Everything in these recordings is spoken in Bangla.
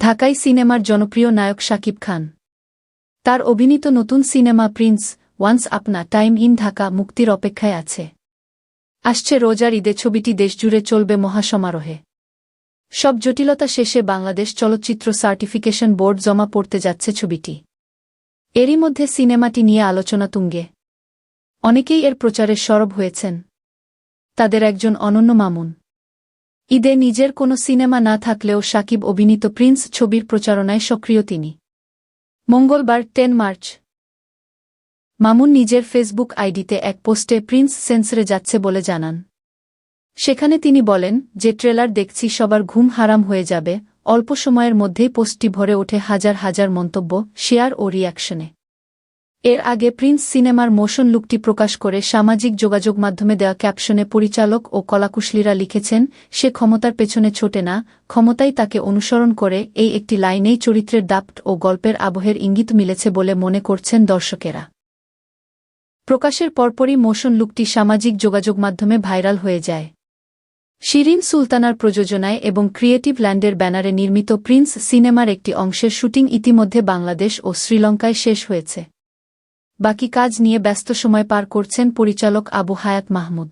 ঢাকাই সিনেমার জনপ্রিয় নায়ক শাকিব খান। তার অভিনীত নতুন cinema Prince once upon a time in Dhaka মুক্তির অপেক্ষায় আছে। আসছে রোজার ঈদে ছবিটি দেশজুড়ে চলবে মহাসমারোহে। সব জটিলতা শেষে বাংলাদেশ চলচ্চিত্র সার্টিফিকেশন বোর্ড জমা পড়তে যাচ্ছে ছবিটি। এরই মধ্যে সিনেমাটি নিয়ে আলোচনা তুঙ্গে। অনেকেই এর প্রচারে সরব হয়েছেন। তাদের একজন অনন্য মামুন। ঈদে নিজের কোনো সিনেমা না থাকলেও শাকিব অভিনীত প্রিন্স ছবির প্রচারণায় সক্রিয় তিনি। মঙ্গলবার 10 মার্চ মামুন নিজের ফেসবুক আইডিতে এক পোস্টে প্রিন্স সেন্সরে যাচ্ছে বলে জানান। সেখানে তিনি বলেন যে ট্রেলার দেখছি সবার ঘুম হারাম হয়ে যাবে। অল্প সময়ের মধ্যেই পোস্টটি ভরে ওঠে হাজার হাজার মন্তব্য, শেয়ার ও রিয়াকশনে। এর আগে প্রিন্স সিনেমার মোশন লুকটি প্রকাশ করে সামাজিক যোগাযোগ মাধ্যমে দেওয়া ক্যাপশনে পরিচালক ও কলাকুশলীরা লিখেছেন, সে ক্ষমতার পেছনে ছোটে না, ক্ষমতাই তাকে অনুসরণ করে। এই একটি লাইনেই চরিত্রের দাপট ও গল্পের আবহের ইঙ্গিত মিলেছে বলে মনে করছেন দর্শকেরা। প্রকাশের পরপরই মোশন লুকটি সামাজিক যোগাযোগ মাধ্যমে ভাইরাল হয়ে যায়। শিরিন সুলতানার প্রযোজনায় এবং ক্রিয়েটিভ ল্যান্ডের ব্যানারে নির্মিত প্রিন্স সিনেমার একটি অংশের শুটিং ইতিমধ্যে বাংলাদেশ ও শ্রীলঙ্কায় শেষ হয়েছে। বাকি কাজ নিয়ে ব্যস্ত সময় পার করছেন পরিচালক আবু হায়াত মাহমুদ।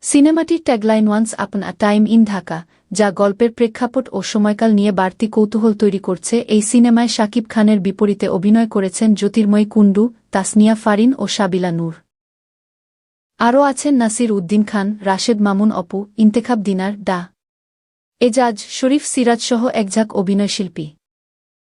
সিনেমাটির tagline once upon a time in Dhaka, যা গল্পের প্রেক্ষাপট ও সময়কাল নিয়ে বাড়তি কৌতূহল তৈরি করছে। এই সিনেমায় শাকিব খানের বিপরীতে অভিনয় করেছেন জ্যোতির্ময়ী কুণ্ডু, তাসনিয়া ফারিন ও সাবিলা নূর। আরও আছেন নাসির উদ্দিন খান, রাশেদ মামুন অপু, ইন্তেখাব দিনার, ডা এজাজ, শরীফ সিরাজসহ একঝাঁক অভিনয়শিল্পী।